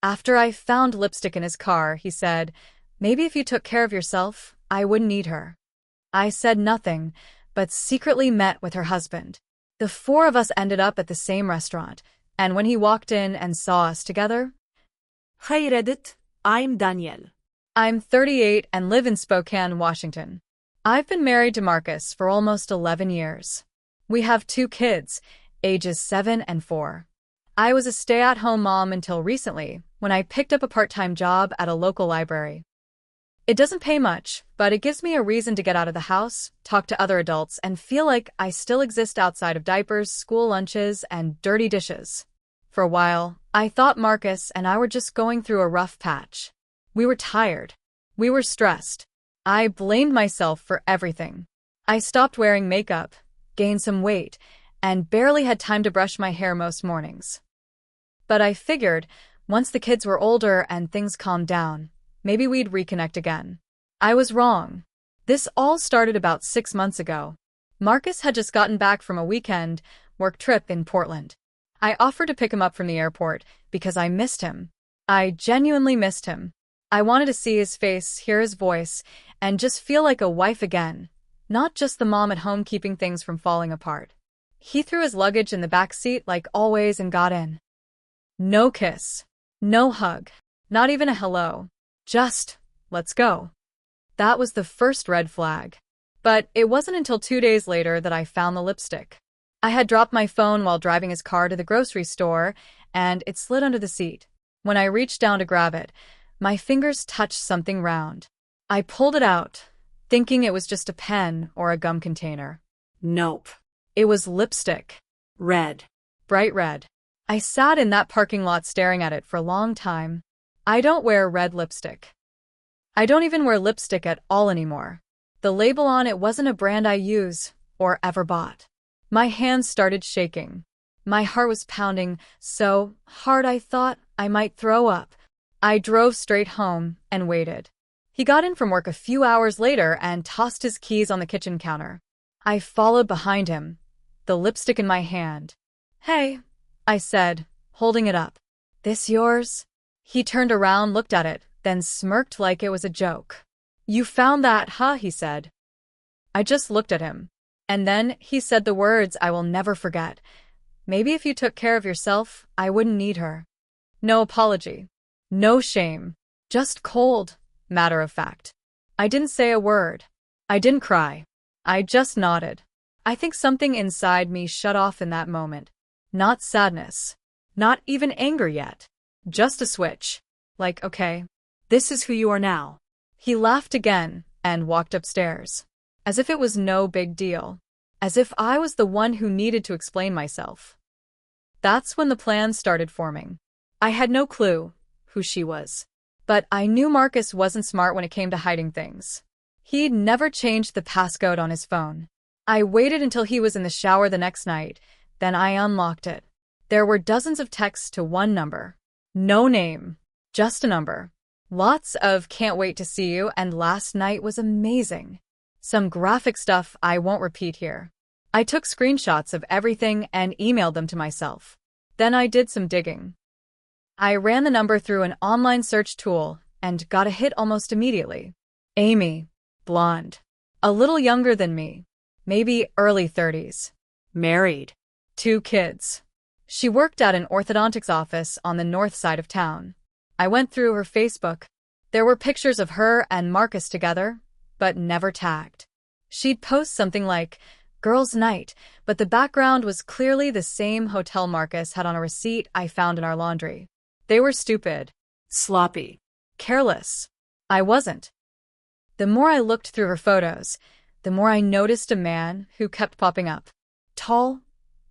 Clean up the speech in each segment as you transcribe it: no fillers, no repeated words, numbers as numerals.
After I found lipstick in his car, he said, "Maybe if you took care of yourself, I wouldn't need her." I said nothing, but secretly met with her husband. The four of us ended up at the same restaurant, and when he walked in and saw us together, Hey Reddit, I'm Danielle. I'm 38 and live in Spokane, Washington. I've been married to Marcus for almost 11 years. We have 2 kids, ages 7 and 4. I was a stay-at-home mom until recently, when I picked up a part-time job at a local library. It doesn't pay much, but it gives me a reason to get out of the house, talk to other adults, and feel like I still exist outside of diapers, school lunches, and dirty dishes. For a while, I thought Marcus and I were just going through a rough patch. We were tired. We were stressed. I blamed myself for everything. I stopped wearing makeup, gained some weight, and barely had time to brush my hair most mornings. But I figured, once the kids were older and things calmed down, maybe we'd reconnect again. I was wrong. This all started about 6 months ago. Marcus had just gotten back from a weekend work trip in Portland. I offered to pick him up from the airport because I missed him. I genuinely missed him. I wanted to see his face, hear his voice, and just feel like a wife again, not just the mom at home keeping things from falling apart. He threw his luggage in the back seat like always and got in. No kiss. No hug. Not even a hello. Just, let's go. That was the first red flag. But it wasn't until 2 days later that I found the lipstick. I had dropped my phone while driving his car to the grocery store, and it slid under the seat. When I reached down to grab it, my fingers touched something round. I pulled it out, thinking it was just a pen or a gum container. Nope. It was lipstick. Red. Bright red. I sat in that parking lot staring at it for a long time. I don't wear red lipstick. I don't even wear lipstick at all anymore. The label on it wasn't a brand I use or ever bought. My hands started shaking. My heart was pounding so hard I thought I might throw up. I drove straight home and waited. He got in from work a few hours later and tossed his keys on the kitchen counter. I followed behind him, the lipstick in my hand. "Hey," I said, holding it up. "This yours?" He turned around, looked at it, then smirked like it was a joke. "You found that, huh?" he said. I just looked at him. And then he said the words I will never forget. "Maybe if you took care of yourself, I wouldn't need her." No apology. No shame. Just cold, matter of fact. I didn't say a word. I didn't cry. I just nodded. I think something inside me shut off in that moment. Not sadness. Not even anger yet. Just a switch. Like, okay, This is who you are now. He laughed again and walked upstairs. As if it was no big deal. As if I was the one who needed to explain myself. That's when the plan started forming. I had no clue who she was. But I knew Marcus wasn't smart when it came to hiding things. He'd never changed the passcode on his phone. I waited until he was in the shower the next night, then I unlocked it. There were dozens of texts to one number. No name. Just a number. Lots of "can't wait to see you" and "last night was amazing." Some graphic stuff I won't repeat here. I took screenshots of everything and emailed them to myself. Then I did some digging. I ran the number through an online search tool and got a hit almost immediately. Amy. Blonde. A little younger than me. Maybe early 30s. Married. 2 kids. She worked at an orthodontics office on the north side of town. I went through her Facebook. There were pictures of her and Marcus together, but never tagged. She'd post something like, "Girls' Night," but the background was clearly the same hotel Marcus had on a receipt I found in our laundry. They were stupid. Sloppy. Careless. I wasn't. The more I looked through her photos, the more I noticed a man who kept popping up. Tall,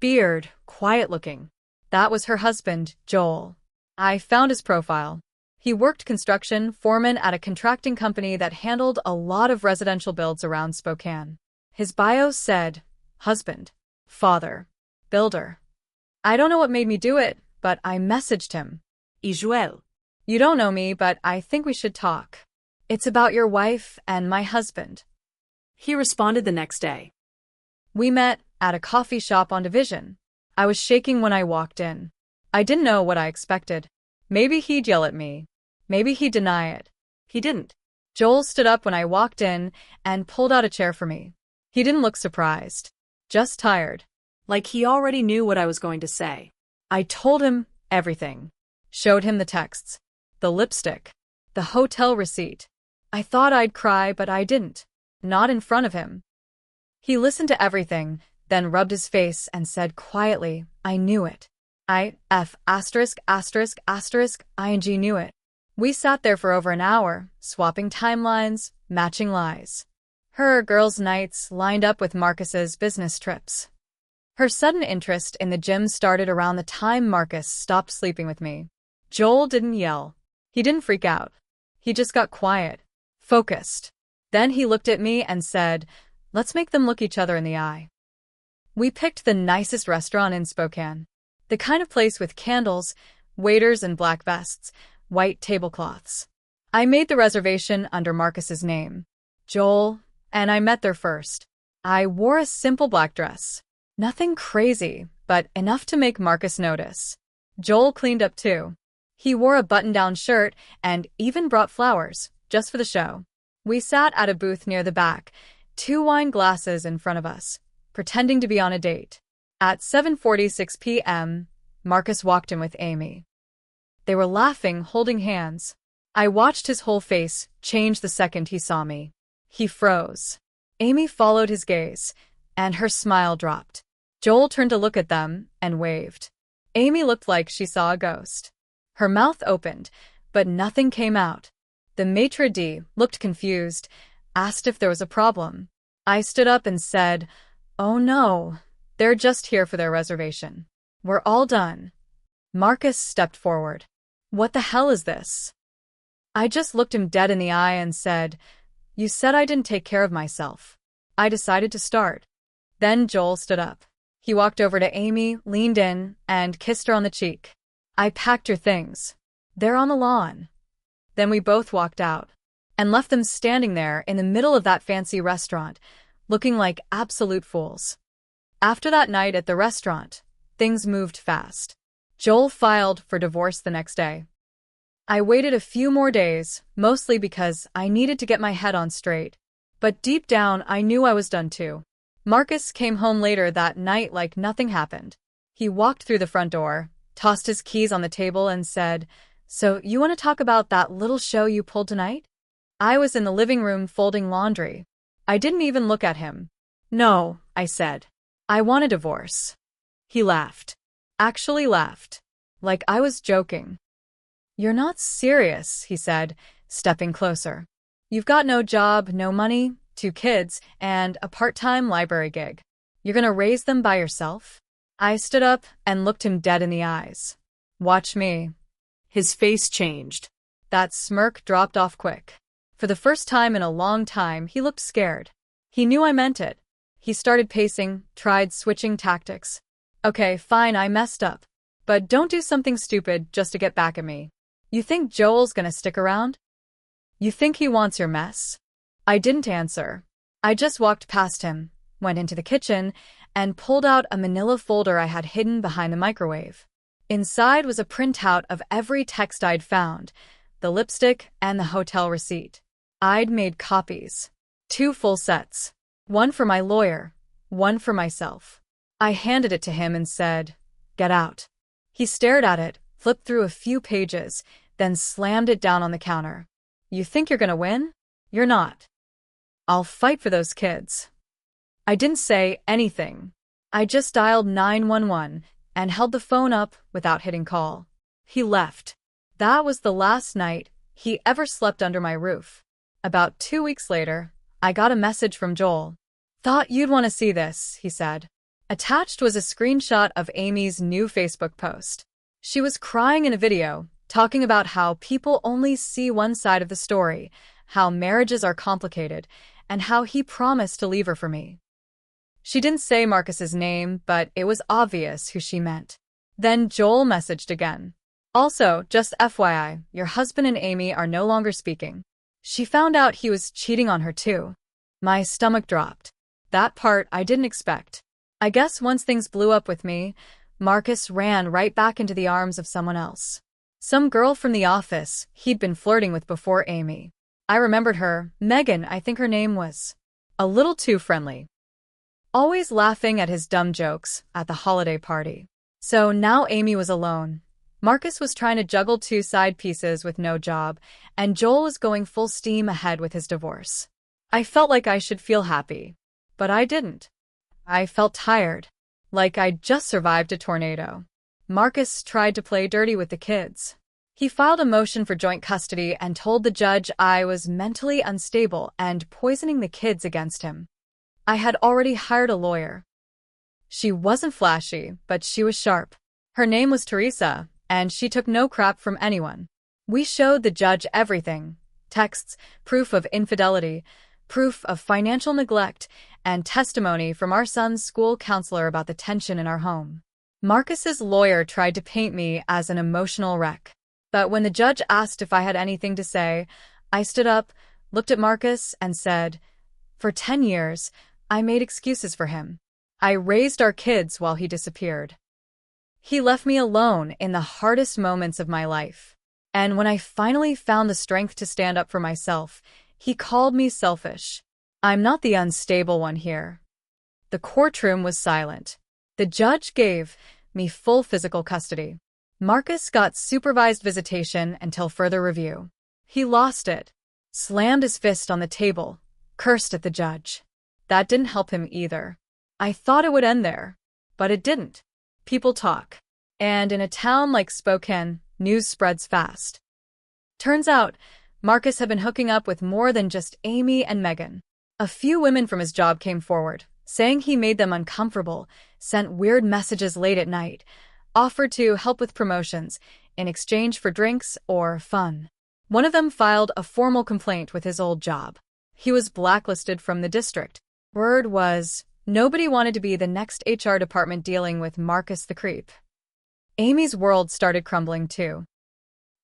beard, quiet-looking. That was her husband, Joel. I found his profile. He worked construction foreman at a contracting company that handled a lot of residential builds around Spokane. His bio said, husband, father, builder. I don't know what made me do it, but I messaged him. Joel. You don't know me, but I think we should talk. It's about your wife and my husband. He responded the next day. We met at a coffee shop on Division. I was shaking when I walked in. I didn't know what I expected. Maybe he'd yell at me. Maybe he'd deny it. He didn't. Joel stood up when I walked in and pulled out a chair for me. He didn't look surprised, just tired. Like he already knew what I was going to say. I told him everything. Showed him the texts, the lipstick, the hotel receipt. I thought I'd cry, but I didn't. Not in front of him. He listened to everything, then rubbed his face and said quietly, I knew it. ing knew it. We sat there for over an hour, swapping timelines, matching lies. Her girls' nights lined up with Marcus's business trips. Her sudden interest in the gym started around the time Marcus stopped sleeping with me. Joel didn't yell. He didn't freak out. He just got quiet, focused. Then he looked at me and said, let's make them look each other in the eye. We picked the nicest restaurant in Spokane. The kind of place with candles, waiters in black vests, white tablecloths. I made the reservation under Marcus's name, Joel, and I met there first. I wore a simple black dress. Nothing crazy, but enough to make Marcus notice. Joel cleaned up too. He wore a button-down shirt and even brought flowers, just for the show. We sat at a booth near the back, 2 wine glasses in front of us, pretending to be on a date. At 7:46 p.m., Marcus walked in with Amy. They were laughing, holding hands. I watched his whole face change the second he saw me. He froze. Amy followed his gaze, and her smile dropped. Joel turned to look at them and waved. Amy looked like she saw a ghost. Her mouth opened, but nothing came out. The maitre d' looked confused, asked if there was a problem. I stood up and said, oh no, they're just here for their reservation. We're all done. Marcus stepped forward. What the hell is this? I just looked him dead in the eye and said, you said I didn't take care of myself. I decided to start. Then Joel stood up. He walked over to Amy, leaned in, and kissed her on the cheek. I packed your things. They're on the lawn. Then we both walked out and left them standing there in the middle of that fancy restaurant, looking like absolute fools. After that night at the restaurant, things moved fast. Joel filed for divorce the next day. I waited a few more days, mostly because I needed to get my head on straight. But deep down, I knew I was done too. Marcus came home later that night like nothing happened. He walked through the front door, tossed his keys on the table and said, so you want to talk about that little show you pulled tonight? I was in the living room folding laundry. I didn't even look at him. No, I said. I want a divorce. He laughed. Actually laughed. Like I was joking. You're not serious, he said, stepping closer. You've got no job, no money, 2 kids, and a part-time library gig. You're gonna raise them by yourself? I stood up and looked him dead in the eyes. Watch me. His face changed. That smirk dropped off quick. For the first time in a long time, he looked scared. He knew I meant it. He started pacing, tried switching tactics. Okay, fine, I messed up. But don't do something stupid just to get back at me. You think Joel's gonna stick around? You think he wants your mess? I didn't answer. I just walked past him, went into the kitchen, and pulled out a manila folder I had hidden behind the microwave. Inside was a printout of every text I'd found, the lipstick and the hotel receipt. I'd made copies. 2 full sets. 1 for my lawyer, 1 for myself. I handed it to him and said, get out. He stared at it, flipped through a few pages, then slammed it down on the counter. You think you're gonna win? You're not. I'll fight for those kids. I didn't say anything. I just dialed 911 and held the phone up without hitting call. He left. That was the last night he ever slept under my roof. About 2 weeks later, I got a message from Joel. Thought you'd want to see this, he said. Attached was a screenshot of Amy's new Facebook post. She was crying in a video, talking about how people only see one side of the story, how marriages are complicated, and how he promised to leave her for me. She didn't say Marcus's name, but it was obvious who she meant. Then Joel messaged again. Also, just FYI, your husband and Amy are no longer speaking. She found out he was cheating on her too. My stomach dropped. That part I didn't expect. I guess once things blew up with me, Marcus ran right back into the arms of someone else. Some girl from the office he'd been flirting with before Amy. I remembered her, Megan, I think her name was. A little too friendly. Always laughing at his dumb jokes at the holiday party. So now Amy was alone. Marcus was trying to juggle two side pieces with no job, and Joel was going full steam ahead with his divorce. I felt like I should feel happy, but I didn't. I felt tired, like I'd just survived a tornado. Marcus tried to play dirty with the kids. He filed a motion for joint custody and told the judge I was mentally unstable and poisoning the kids against him. I had already hired a lawyer. She wasn't flashy, but she was sharp. Her name was Teresa, and she took no crap from anyone. We showed the judge everything: texts, proof of infidelity, proof of financial neglect, and testimony from our son's school counselor about the tension in our home. Marcus's lawyer tried to paint me as an emotional wreck. But when the judge asked if I had anything to say, I stood up, looked at Marcus, and said, "For 10 years, I made excuses for him. I raised our kids while he disappeared. He left me alone in the hardest moments of my life. And when I finally found the strength to stand up for myself, he called me selfish. I'm not the unstable one here." The courtroom was silent. The judge gave me full physical custody. Marcus got supervised visitation until further review. He lost it, slammed his fist on the table, cursed at the judge. That didn't help him either. I thought it would end there, but it didn't. People talk. And in a town like Spokane, news spreads fast. Turns out, Marcus had been hooking up with more than just Amy and Megan. A few women from his job came forward, saying he made them uncomfortable, sent weird messages late at night, offered to help with promotions in exchange for drinks or fun. One of them filed a formal complaint with his old job. He was blacklisted from the district. Word was, nobody wanted to be the next HR department dealing with Marcus the creep. Amy's world started crumbling too.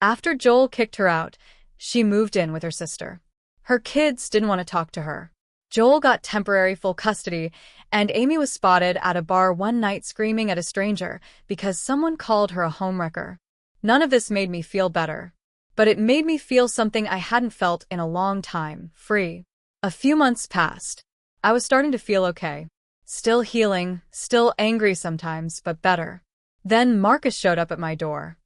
After Joel kicked her out, she moved in with her sister. Her kids didn't want to talk to her. Joel got temporary full custody, and Amy was spotted at a bar one night screaming at a stranger because someone called her a homewrecker. None of this made me feel better, but it made me feel something I hadn't felt in a long time: free. A few months passed. I was starting to feel okay. Still healing, still angry sometimes, but better. Then Marcus showed up at my door.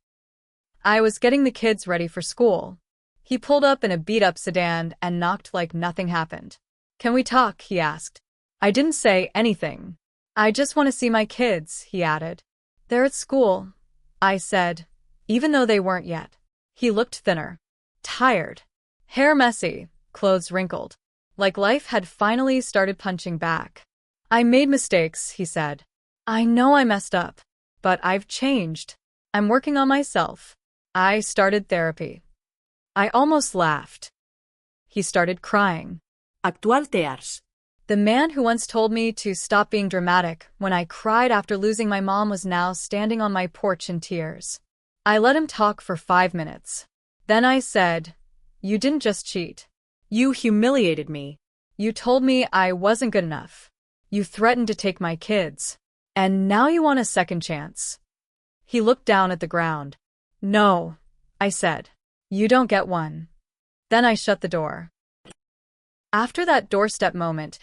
I was getting the kids ready for school. He pulled up in a beat-up sedan and knocked like nothing happened. "Can we talk?" he asked. I didn't say anything. "I just want to see my kids," he added. "They're at school," I said, even though they weren't yet. He looked thinner, tired, hair messy, clothes wrinkled, like life had finally started punching back. "I made mistakes," he said. "I know I messed up, but I've changed. I'm working on myself. I started therapy." I almost laughed. He started crying. Actual tears. The man who once told me to stop being dramatic when I cried after losing my mom was now standing on my porch in tears. I let him talk for 5 minutes. Then I said, "You didn't just cheat. You humiliated me. You told me I wasn't good enough. You threatened to take my kids. And now you want a second chance." He looked down at the ground. "No," I said. "You don't get one." Then I shut the door. After that doorstep moment,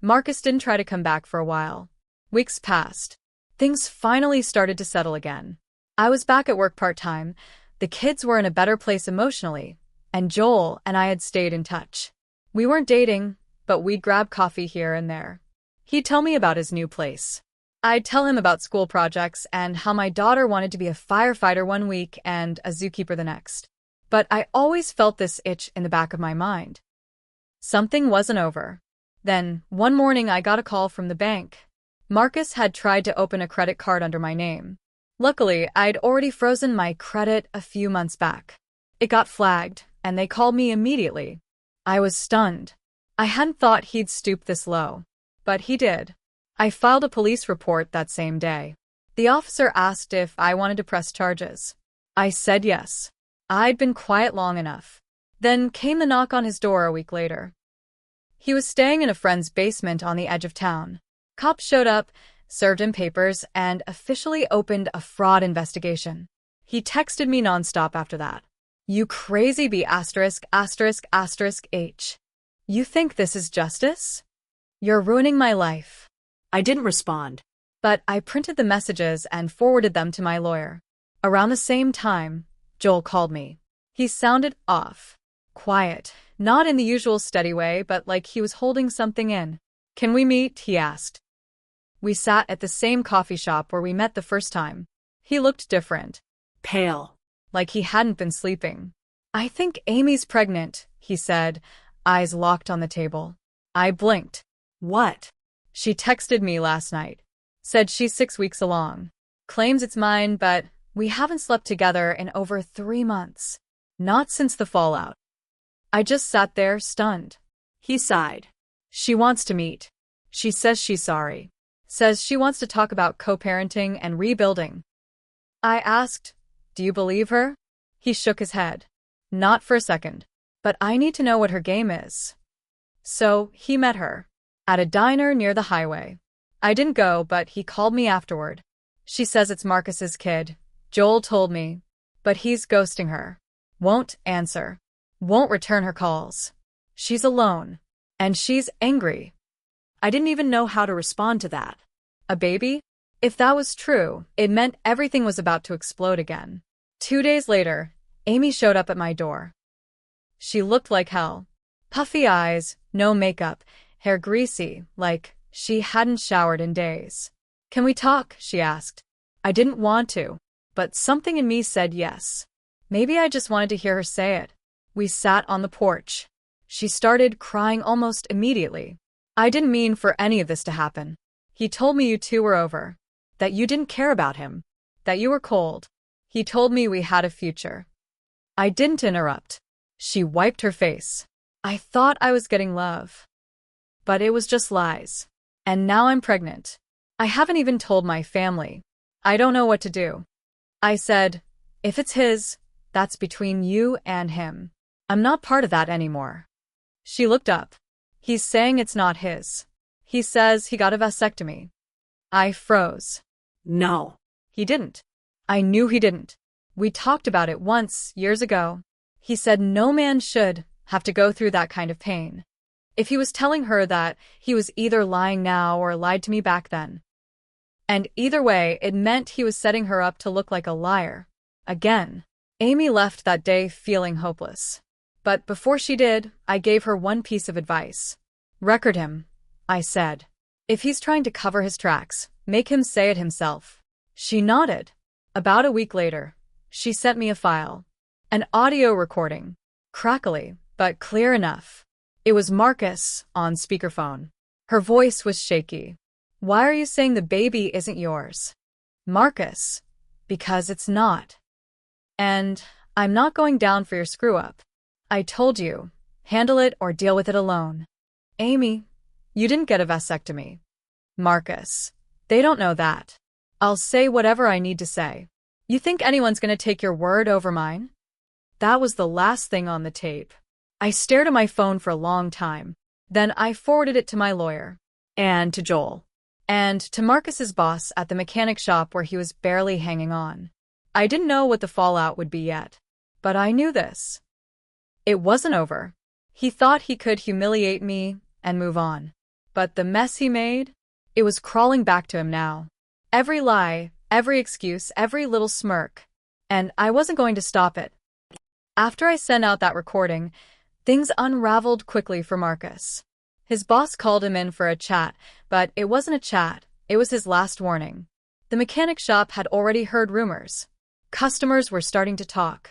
Marcus didn't try to come back for a while. Weeks passed. Things finally started to settle again. I was back at work part-time, the kids were in a better place emotionally, and Joel and I had stayed in touch. We weren't dating, but we'd grab coffee here and there. He'd tell me about his new place. I'd tell him about school projects and how my daughter wanted to be a firefighter one week and a zookeeper the next. But I always felt this itch in the back of my mind. Something wasn't over. Then, one morning I got a call from the bank. Marcus had tried to open a credit card under my name. Luckily, I'd already frozen my credit a few months back. It got flagged, and they called me immediately. I was stunned. I hadn't thought he'd stoop this low. But he did. I filed a police report that same day. The officer asked if I wanted to press charges. I said yes. I'd been quiet long enough. Then came the knock on his door a week later. He was staying in a friend's basement on the edge of town. Cops showed up, served him papers, and officially opened a fraud investigation. He texted me nonstop after that. You crazy B asterisk asterisk asterisk H. You think this is justice? You're ruining my life. I didn't respond. But I printed the messages and forwarded them to my lawyer. Around the same time, Joel called me. He sounded off. Quiet, not in the usual steady way, but like he was holding something in. Can we meet? He asked. We sat at the same coffee shop where we met the first time. He looked different. Pale. Like he hadn't been sleeping. I think Amy's pregnant, he said, eyes locked on the table. I blinked. What? She texted me last night. Said she's 6 weeks along. Claims it's mine, but we haven't slept together in over 3 months. Not since the fallout. I just sat there, stunned. He sighed. She wants to meet. She says she's sorry. Says she wants to talk about co-parenting and rebuilding. I asked, do you believe her? He shook his head. Not for a second. But I need to know what her game is. So, he met her. At a diner near the highway. I didn't go, but he called me afterward. She says it's Marcus's kid. Joel told me. But he's ghosting her. Won't answer. Won't return her calls. She's alone. And she's angry. I didn't even know how to respond to that. A baby? If that was true, it meant everything was about to explode again. 2 days later, Amy showed up at my door. She looked like hell. Puffy eyes, no makeup, hair greasy, like she hadn't showered in days. Can we talk? She asked. I didn't want to, but something in me said yes. Maybe I just wanted to hear her say it. We sat on the porch. She started crying almost immediately. I didn't mean for any of this to happen. He told me you two were over. That you didn't care about him. That you were cold. He told me we had a future. I didn't interrupt. She wiped her face. I thought I was getting love. But it was just lies. And now I'm pregnant. I haven't even told my family. I don't know what to do. I said, if it's his, that's between you and him. I'm not part of that anymore. She looked up. He's saying it's not his. He says he got a vasectomy. I froze. No. He didn't. I knew he didn't. We talked about it once, years ago. He said no man should have to go through that kind of pain. If he was telling her that, he was either lying now or lied to me back then. And either way, it meant he was setting her up to look like a liar. Again. Amy left that day feeling hopeless. But before she did, I gave her one piece of advice. Record him, I said. If he's trying to cover his tracks, make him say it himself. She nodded. About a week later, she sent me a file. An audio recording. Crackly, but clear enough. It was Marcus, on speakerphone. Her voice was shaky. Why are you saying the baby isn't yours? Marcus. Because it's not. And I'm not going down for your screw-up. I told you, handle it or deal with it alone. Amy, you didn't get a vasectomy. Marcus. They don't know that. I'll say whatever I need to say. You think anyone's gonna take your word over mine? That was the last thing on the tape. I stared at my phone for a long time. Then I forwarded it to my lawyer. And to Joel. And to Marcus's boss at the mechanic shop where he was barely hanging on. I didn't know what the fallout would be yet. But I knew this. It wasn't over. He thought he could humiliate me and move on. But the mess he made? It was crawling back to him now. Every lie, every excuse, every little smirk. And I wasn't going to stop it. After I sent out that recording, things unraveled quickly for Marcus. His boss called him in for a chat, but it wasn't a chat, it was his last warning. The mechanic shop had already heard rumors. Customers were starting to talk.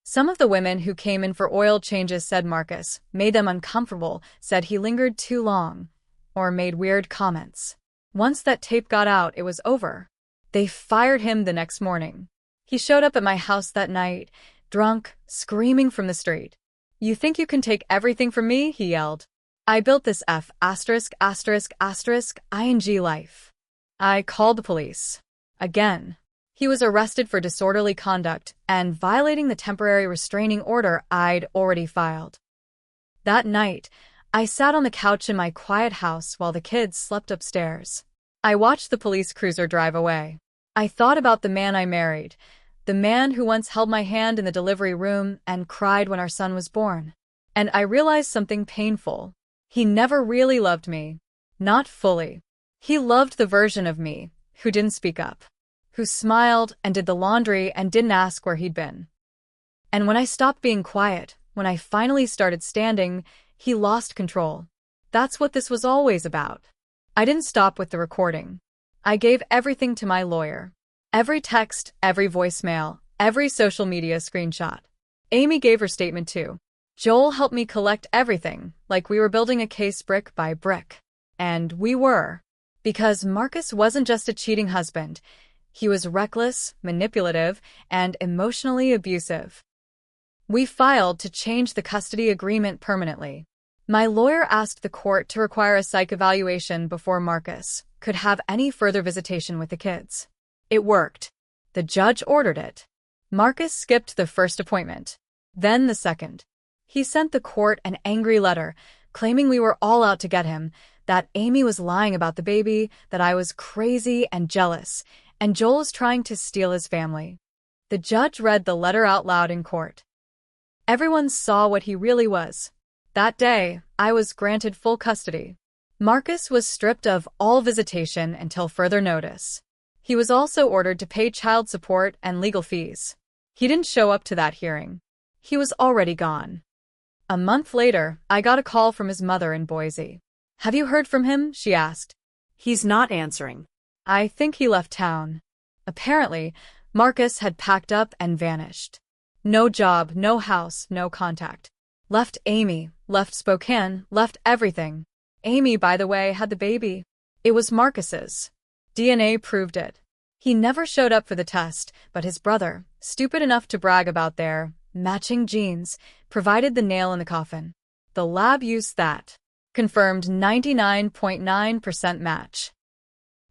Some of the women who came in for oil changes said Marcus made them uncomfortable, said he lingered too long, or made weird comments. Once that tape got out, it was over. They fired him the next morning. He showed up at my house that night, drunk, screaming from the street. You think you can take everything from me? He yelled. I built this ****ing life. I called the police. Again. He was arrested for disorderly conduct and violating the temporary restraining order I'd already filed. That night, I sat on the couch in my quiet house while the kids slept upstairs. I watched the police cruiser drive away. I thought about the man I married, The man who once held my hand in the delivery room and cried when our son was born. And I realized something painful. He never really loved me. Not fully. He loved the version of me who didn't speak up, who smiled and did the laundry and didn't ask where he'd been. And when I stopped being quiet, when I finally started standing, he lost control. That's what this was always about. I didn't stop with the recording. I gave everything to my lawyer. Every text, every voicemail, every social media screenshot. Amy gave her statement too. Joel helped me collect everything, like we were building a case brick by brick. And we were. Because Marcus wasn't just a cheating husband. He was reckless, manipulative, and emotionally abusive. We filed to change the custody agreement permanently. My lawyer asked the court to require a psych evaluation before Marcus could have any further visitation with the kids. It worked. The judge ordered it. Marcus skipped the first appointment, then the second. He sent the court an angry letter, claiming we were all out to get him, that Amy was lying about the baby, that I was crazy and jealous, and Joel was trying to steal his family. The judge read the letter out loud in court. Everyone saw what he really was. That day, I was granted full custody. Marcus was stripped of all visitation until further notice. He was also ordered to pay child support and legal fees. He didn't show up to that hearing. He was already gone. A month later, I got a call from his mother in Boise. "Have you heard from him?" she asked. He's not answering. I think he left town. Apparently, Marcus had packed up and vanished. No job, no house, no contact. Left Amy, left Spokane, left everything. Amy, by the way, had the baby. It was Marcus's. DNA proved it. He never showed up for the test, but his brother, stupid enough to brag about their matching genes, provided the nail in the coffin. The lab used that. Confirmed 99.9% match.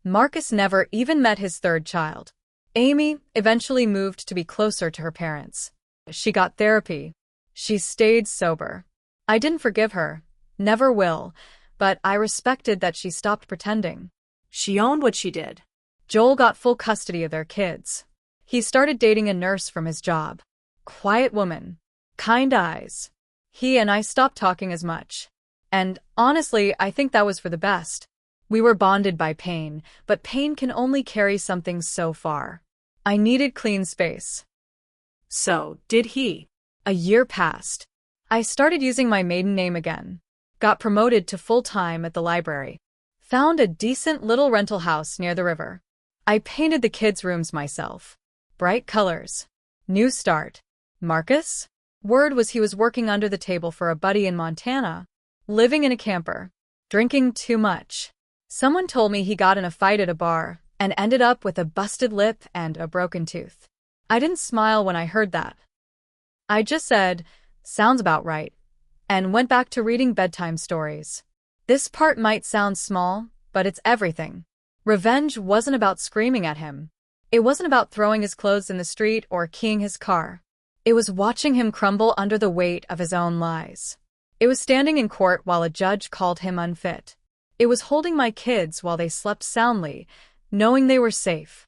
Marcus never even met his third child. Amy eventually moved to be closer to her parents. She got therapy. She stayed sober. I didn't forgive her. Never will. But I respected that she stopped pretending. She owned what she did. Joel got full custody of their kids. He started dating a nurse from his job. Quiet woman. Kind eyes. He and I stopped talking as much. And honestly, I think that was for the best. We were bonded by pain, but pain can only carry something so far. I needed clean space. So, did he? A year passed. I started using my maiden name again. Got promoted to full-time at the library. Found a decent little rental house near the river. I painted the kids' rooms myself. Bright colors. New start. Marcus? Word was he was working under the table for a buddy in Montana. Living in a camper. Drinking too much. Someone told me he got in a fight at a bar and ended up with a busted lip and a broken tooth. I didn't smile when I heard that. I just said, "Sounds about right," and went back to reading bedtime stories. This part might sound small, but it's everything. Revenge wasn't about screaming at him. It wasn't about throwing his clothes in the street or keying his car. It was watching him crumble under the weight of his own lies. It was standing in court while a judge called him unfit. It was holding my kids while they slept soundly, knowing they were safe.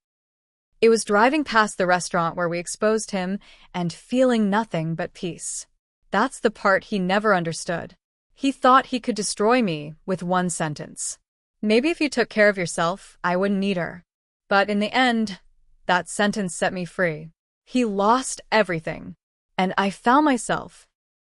It was driving past the restaurant where we exposed him and feeling nothing but peace. That's the part he never understood. He thought he could destroy me with one sentence. Maybe if you took care of yourself, I wouldn't need her. But in the end, that sentence set me free. He lost everything. And I found myself